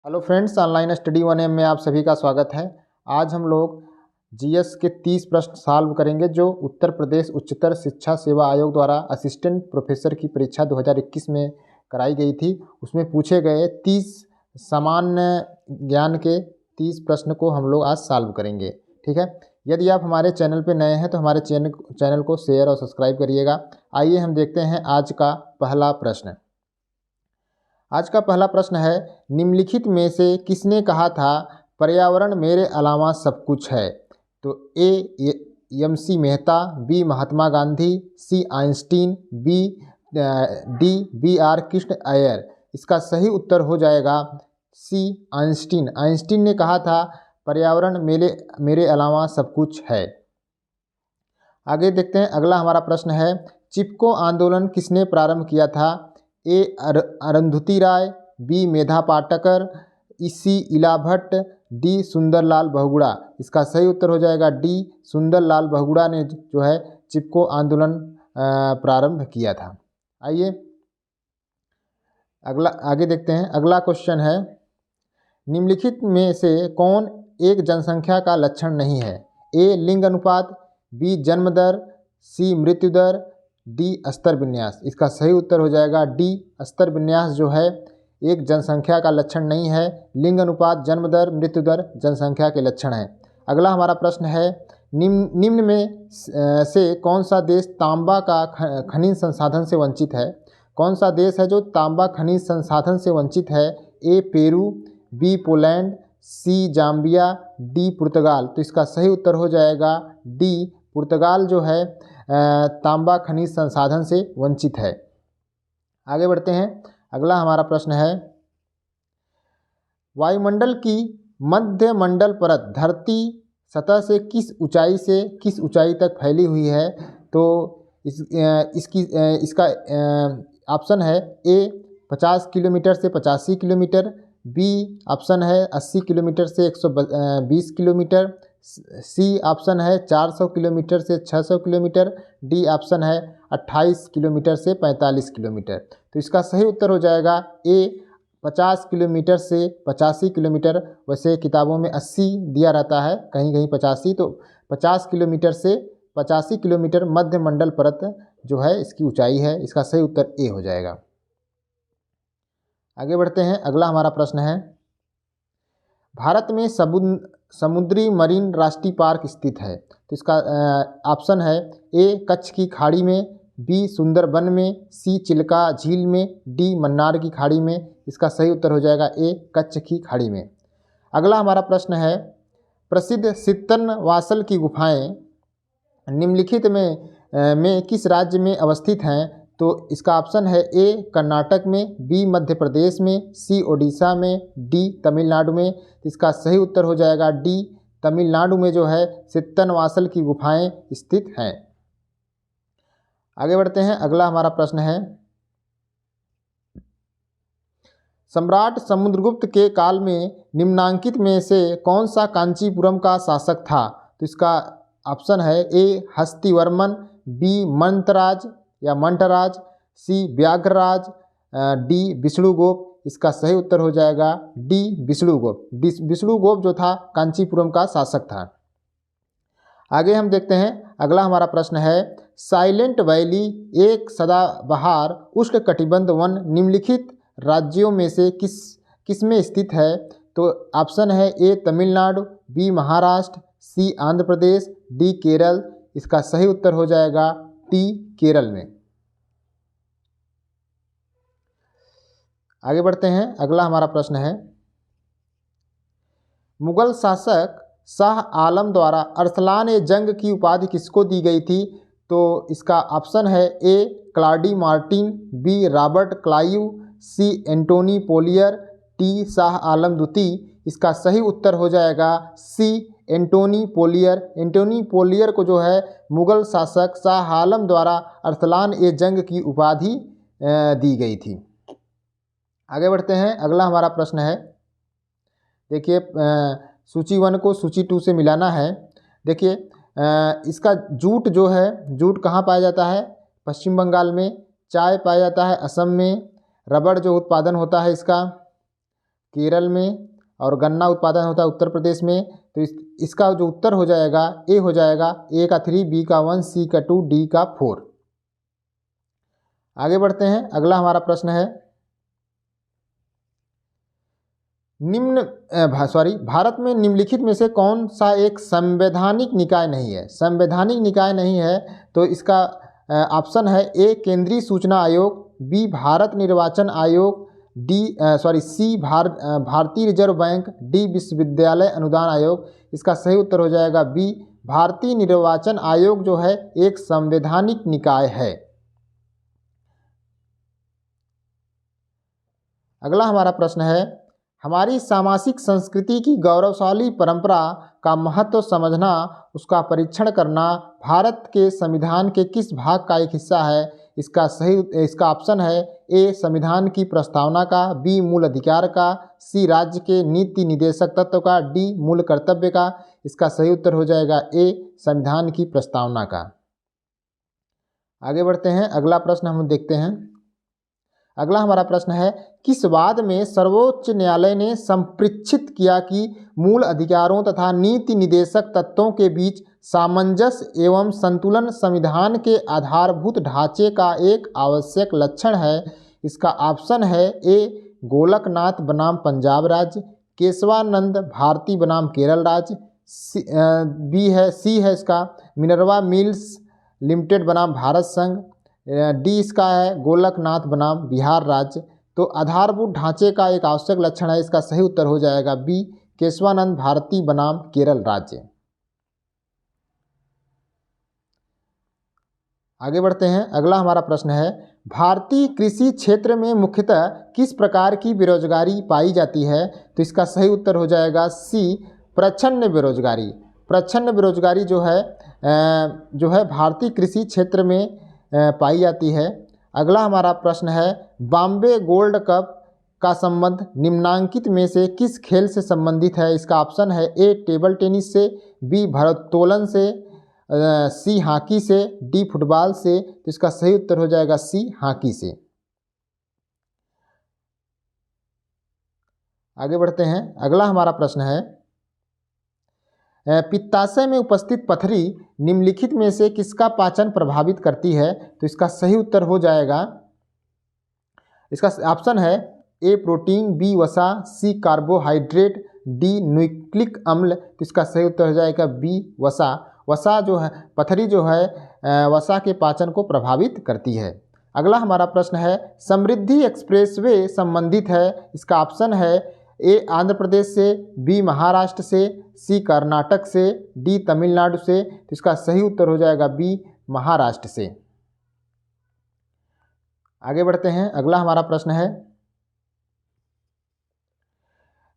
Hello friends, online study 1M में आप सभी का स्वागत है। आज हम लोग जीएस के 30 प्रश्न सॉल्व करेंगे जो उत्तर प्रदेश उच्चतर शिक्षा सेवा आयोग द्वारा असिस्टेंट प्रोफेसर की परीक्षा 2021 में कराई गई थी। उसमें पूछे गए 30 सामान्य ज्ञान के 30 प्रश्न को हम लोग आज सॉल्व करेंगे। ठीक है, यदि आप हमारे चैनल पर नए हैं तो हमारे चैनल को शेयर और सब्सक्राइब करिएगा। आइए हम देखते हैं आज का पहला प्रश्न। आज का पहला प्रश्न है, निम्नलिखित में से किसने कहा था पर्यावरण मेरे अलावा सब कुछ है? तो A M C. Mehta, B Mahatma Gandhi, C Einstein, D B R. Krishna Iyer. इसका सही उत्तर हो जाएगा सी आइंस्टीन। आइंस्टीन ने कहा था पर्यावरण मेरे अलावा सब कुछ है। आगे देखते हैं, अगला हमारा प्रश्न है, चिपको आंदोलन किसने प्रारंभ किया था? ए अरुंधति राय, बी मेधा पाटकर, सी इला भट्ट, डी सुंदरलाल बहुगुणा। इसका सही उत्तर हो जाएगा डी सुंदरलाल बहुगुणा ने जो है चिपको आंदोलन प्रारंभ किया था। आइए आगे देखते हैं, अगला क्वेश्चन है, निम्नलिखित में से कौन एक जनसंख्या का लक्षण नहीं है? ए लिंग अनुपात, बी जन्म दर, सी मृत्यु दर, डी स्तर विन्यास। इसका सही उत्तर हो जाएगा डी स्तर विन्यास जो है एक जनसंख्या का लक्षण नहीं है। लिंग अनुपात, जन्म दर, मृत्यु दर जनसंख्या के लक्षण है। अगला हमारा प्रश्न है, निम्न में से कौन सा देश तांबा का खनिज संसाधन से वंचित है? कौन सा देश है जो तांबा खनिज संसाधन से वंचित है? ए पेरू, बी पोलैंड, सी जाम्बिया, डी पुर्तगाल। तो इसका सही उत्तर हो जाएगा डी पुर्तगाल जो है तांबा खनिज संसाधन से वंचित है। आगे बढ़ते हैं, अगला हमारा प्रश्न है, वायुमंडल की मध्य मंडल परत धरती सतह से किस ऊंचाई तक फैली हुई है? तो इसका ऑप्शन है ए 50 किलोमीटर से 85 किलोमीटर, बी ऑप्शन है 80 किलोमीटर से 120 किलोमीटर, सी ऑप्शन है 400 किलोमीटर से 600 किलोमीटर, डी ऑप्शन है 28 किलोमीटर से 45 किलोमीटर। तो इसका सही उत्तर हो जाएगा ए 50 किलोमीटर से 85 किलोमीटर। वैसे किताबों में 80 दिया रहता है, कहीं कहीं 85, तो 50 किलोमीटर से 85 किलोमीटर मध्य मंडल परत जो है इसकी ऊंचाई है। इसका सही उत्तर ए हो जाएगा। आगे बढ़ते हैं, अगला हमारा प्रश्न है, भारत में समुद्री मरीन राष्ट्रीय पार्क स्थित है? तो इसका ऑप्शन है ए कच्छ की खाड़ी में, बी सुंदरबन में, सी चिल्का झील में, डी मन्नार की खाड़ी में। इसका सही उत्तर हो जाएगा ए कच्छ की खाड़ी में। अगला हमारा प्रश्न है, प्रसिद्ध सित्तन वासल की गुफाएं निम्नलिखित में किस राज्य में अवस्थित हैं? तो इसका ऑप्शन है ए कर्नाटक में, बी मध्य प्रदेश में, सी ओडिशा में, डी तमिलनाडु में। इसका सही उत्तर हो जाएगा डी तमिलनाडु में जो है सित्तन वासल की गुफाएं स्थित हैं। आगे बढ़ते हैं, अगला हमारा प्रश्न है, सम्राट समुद्रगुप्त के काल में निम्नांकित में से कौन सा कांचीपुरम का शासक था? तो इसका ऑप्शन है ए हस्तिवर्मन, बी मंटराज, सी व्याघ्रराज, डी विष्णुगुप्त। इसका सही उत्तर हो जाएगा डी विष्णुगुप्त। विष्णुगुप्त जो था कांचीपुरम का शासक था। आगे हम देखते हैं, अगला हमारा प्रश्न है, साइलेंट वैली एक सदाबहार उष्णकटिबंध वन निम्नलिखित राज्यों में से किस में स्थित है? तो ऑप्शन है ए तमिलनाडु, बी महाराष्ट्र, सी आंध्र प्रदेश, डी केरल। इसका सही उत्तर हो जाएगा डी केरल में। आगे बढ़ते हैं, अगला हमारा प्रश्न है, मुगल शासक शाह आलम द्वारा अरसलान जंग की उपाधि किसको दी गई थी? तो इसका ऑप्शन है A Claude Martin, B Robert Clive, C Antoine Polier, D Shah Alam द्वितीय। इसका सही उत्तर हो जाएगा सी एंटोनी पोलियर। एंटोनी पोलियर को जो है मुगल शासक शाह आलम द्वारा अरसलान जंग की उपाधि दी गई थी। आगे बढ़ते हैं, अगला हमारा प्रश्न है, देखिए सूची 1 को सूची 2 से मिलाना है। देखिए इसका जूट जो है, जूट कहाँ पाया जाता है? पश्चिम बंगाल में। चाय पाया जाता है असम में। रबड़ जो उत्पादन होता है इसका केरल में और गन्ना उत्पादन होता है उत्तर प्रदेश में। तो इसका जो उत्तर हो जाएगा ए हो जाएगा, ए का 3, बी का 1, सी का 2, डी का 4। आगे बढ़ते हैं, अगला हमारा प्रश्न है भारत में निम्नलिखित में से कौन सा एक संवैधानिक निकाय नहीं है। संवैधानिक निकाय नहीं है तो इसका ऑप्शन है ए केंद्रीय सूचना आयोग, बी भारत निर्वाचन आयोग, सी भारतीय रिजर्व बैंक, डी विश्वविद्यालय अनुदान आयोग। इसका सही उत्तर हो जाएगा बी भारतीय निर्वाचन आयोग जो है एक संवैधानिक निकाय है। अगला हमारा प्रश्न है हमारी सामाजिक संस्कृति की गौरवशाली परंपरा का महत्व समझना, उसका परीक्षण करना भारत के संविधान के किस भाग का एक हिस्सा है। इसका ऑप्शन है ए संविधान की प्रस्तावना का, बी मूल अधिकार का, सी राज्य के नीति निदेशक तत्व का, डी मूल कर्तव्य का। इसका सही उत्तर हो जाएगा ए संविधान की प्रस्तावना का। आगे बढ़ते हैं, अगला प्रश्न हम देखते हैं। अगला हमारा प्रश्न है किस वाद में सर्वोच्च न्यायालय ने संप्रेक्षित किया कि मूल अधिकारों तथा नीति निदेशक तत्वों के बीच सामंजस्य एवं संतुलन संविधान के आधारभूत ढांचे का एक आवश्यक लक्षण है। इसका ऑप्शन है ए गोलकनाथ बनाम पंजाब राज्य, केशवानंद भारती बनाम केरल राज्य, सी है इसका मिनर्वा मिल्स लिमिटेड बनाम भारत संघ, डी इसका है गोलकनाथ बनाम बिहार राज्य। तो आधारभूत ढांचे का एक आवश्यक लक्षण है, इसका सही उत्तर हो जाएगा बी केशवानंद भारती बनाम केरल राज्य। आगे बढ़ते हैं, अगला हमारा प्रश्न है भारतीय कृषि क्षेत्र में मुख्यतः किस प्रकार की बेरोजगारी पाई जाती है। तो इसका सही उत्तर हो जाएगा सी प्रच्छन्न बेरोजगारी। प्रच्छन्न बेरोजगारी जो है भारतीय कृषि क्षेत्र में पाई जाती है। अगला हमारा प्रश्न है बॉम्बे गोल्ड कप का संबंध निम्नांकित में से किस खेल से संबंधित है। इसका ऑप्शन है ए टेबल टेनिस से, बी भारोत्तोलन से, सी हॉकी से, डी फुटबॉल से। तो इसका सही उत्तर हो जाएगा सी हॉकी से। आगे बढ़ते हैं, अगला हमारा प्रश्न है पित्ताशय में उपस्थित पथरी निम्नलिखित में से किसका पाचन प्रभावित करती है। तो इसका सही उत्तर हो जाएगा, इसका ऑप्शन है ए प्रोटीन, बी वसा, सी कार्बोहाइड्रेट, डी न्यूक्लिक अम्ल। तो इसका सही उत्तर हो जाएगा बी वसा। वसा जो है पथरी जो है वसा के पाचन को प्रभावित करती है। अगला हमारा प्रश्न है समृद्धि एक्सप्रेसवे संबंधित है। इसका ऑप्शन है ए आंध्र प्रदेश से, बी महाराष्ट्र से, सी कर्नाटक से, डी तमिलनाडु से। तो इसका सही उत्तर हो जाएगा बी महाराष्ट्र से। आगे बढ़ते हैं, अगला हमारा प्रश्न है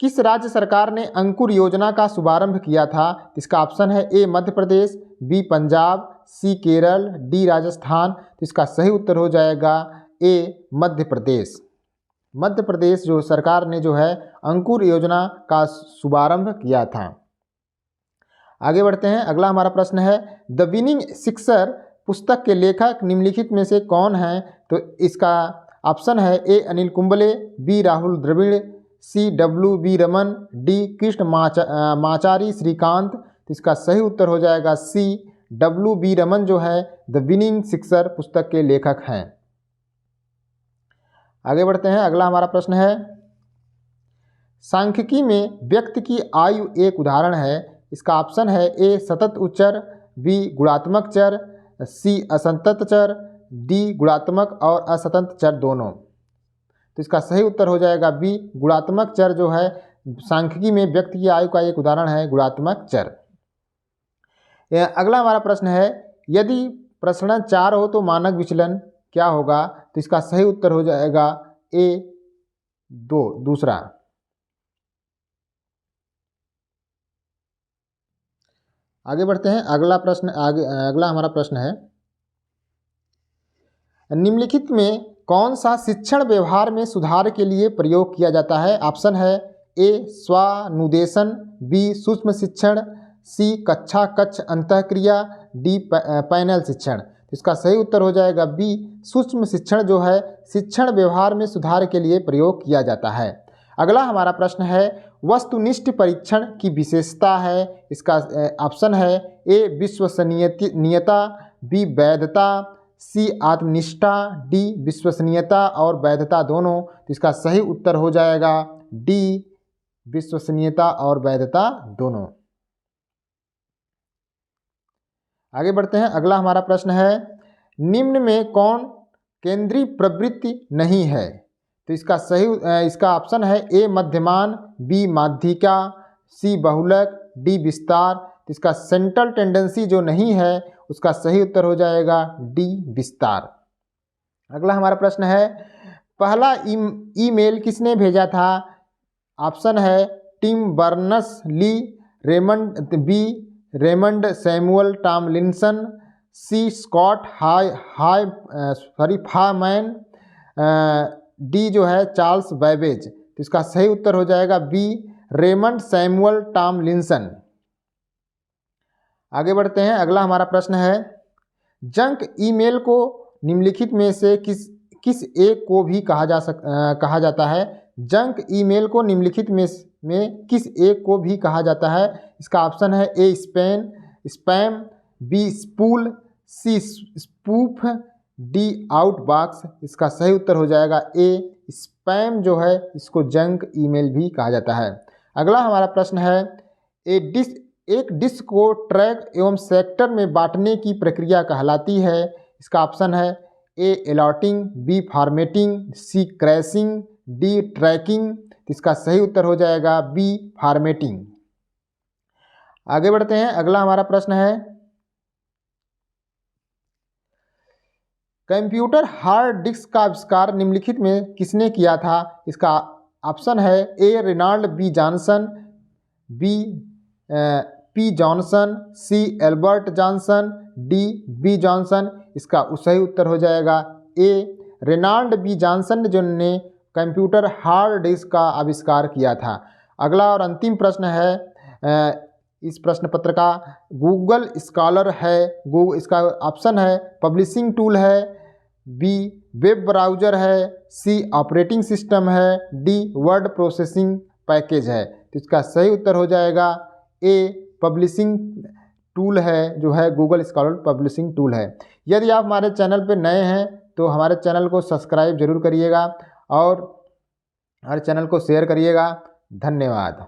किस राज्य सरकार ने अंकुर योजना का शुभारंभ किया था। इसका ऑप्शन है ए मध्य प्रदेश, बी पंजाब, सी केरल, डी राजस्थान। तो इसका सही उत्तर हो जाएगा ए मध्य प्रदेश। मध्य प्रदेश जो सरकार ने जो है अंकुर योजना का शुभारंभ किया था। आगे बढ़ते हैं, अगला हमारा प्रश्न है द विनिंग सिक्सर पुस्तक के लेखक निम्नलिखित में से कौन है। तो इसका ऑप्शन है ए अनिल कुंबले, बी राहुल द्रविड़, सी डब्ल्यू.बी. रमन, डी कृष्ण माचारी श्रीकांत। तो इसका सही उत्तर हो जाएगा सी डब्ल्यू.बी. रमन जो है द विनिंग सिक्सर पुस्तक के लेखक हैं। आगे बढ़ते हैं, अगला हमारा प्रश्न है सांख्यिकी में व्यक्ति की आयु एक उदाहरण है। इसका ऑप्शन है ए सतत उच्चर, बी गुणात्मक चर, सी असंतत चर, डी गुणात्मक और असंतत चर दोनों। तो इसका सही उत्तर हो जाएगा बी गुणात्मक चर जो है सांख्यिकी में व्यक्ति की आयु का एक उदाहरण है गुणात्मक चर। अगला हमारा प्रश्न है यदि प्रसरण 4 हो तो मानक विचलन क्या होगा। तो इसका सही उत्तर हो जाएगा ए दूसरा। आगे बढ़ते हैं, अगला हमारा प्रश्न है निम्नलिखित में कौन सा शिक्षण व्यवहार में सुधार के लिए प्रयोग किया जाता है। ऑप्शन है ए स्वानुदेशन, बी सूक्ष्म शिक्षण, सी कक्षा कक्ष अंतःक्रिया, डी पैनल शिक्षण। इसका सही उत्तर हो जाएगा बी सूक्ष्म शिक्षण जो है शिक्षण व्यवहार में सुधार के लिए प्रयोग किया जाता है। अगला हमारा प्रश्न है वस्तुनिष्ठ परीक्षण की विशेषता है। इसका ऑप्शन है ए विश्वसनीयता, बी वैधता, सी आत्मनिष्ठा, डी विश्वसनीयता और वैधता दोनों। तो इसका सही उत्तर हो जाएगा डी विश्वसनीयता और वैधता दोनों। आगे बढ़ते हैं। अगला हमारा प्रश्न है निम्न में कौन केंद्रीय प्रवृत्ति नहीं है। तो इसका ऑप्शन है ए मध्यमान, बी माध्यिका, सी बहुलक, डी विस्तार। तो इसका सेंट्रल टेंडेंसी जो नहीं है उसका सही उत्तर हो जाएगा डी विस्तार। अगला हमारा प्रश्न है पहला ईमेल किसने भेजा था। ऑप्शन है Tim Berners Lee, Raymond Samuel Tomlinson, C Scott Fahlman, D जो है चार्ल्स बैबेज। तो इसका सही उत्तर हो जाएगा बी रेमंड सैमुअल टॉमलिंसन। आगे बढ़ते हैं। अगला हमारा प्रश्न है जंक ईमेल को निम्नलिखित में से किस एक को भी कहा जाता है। जंक ईमेल को निम्नलिखित में किस एक को भी कहा जाता है। इसका ऑप्शन है ए स्पैम, बी स्पूल, सी स्पूफ, डी आउटबॉक्स। इसका सही उत्तर हो जाएगा ए स्पैम जो है इसको जंक ईमेल भी कहा जाता है। अगला हमारा प्रश्न है एक डिस्क को ट्रैक एवं सेक्टर में बांटने की प्रक्रिया कहलाती है। इसका ऑप्शन है ए अलॉटिंग, बी फॉर्मेटिंग, सी क्रैशिंग, डी ट्रैकिंग। इसका सही उत्तर हो जाएगा बी फॉर्मेटिंग। आगे बढ़ते हैं। अगला हमारा प्रश्न है कंप्यूटर हार्ड डिस्क का आविष्कार निम्नलिखित में किसने किया था। इसका ऑप्शन है A Reynold B Johnson, B P Johnson, C Albert Johnson, D B Johnson. इसका सही उत्तर हो जाएगा ए रेनाल्ड बी जॉनसन ने कंप्यूटर हार्ड डिस्क का आविष्कार किया था। अगला और अंतिम प्रश्न है इस प्रश्न पत्र का गूगल स्कॉलर है। इसका ऑप्शन है पब्लिशिंग टूल है, बी वेब ब्राउज़र है, सी ऑपरेटिंग सिस्टम है, डी वर्ड प्रोसेसिंग पैकेज है। तो इसका सही उत्तर हो जाएगा ए पब्लिशिंग टूल है जो है गूगल स्कॉलर पब्लिशिंग टूल है। यदि आप हमारे चैनल पर नए हैं तो हमारे चैनल को सब्सक्राइब जरूर करिएगा और हमारे चैनल को शेयर करिएगा। धन्यवाद।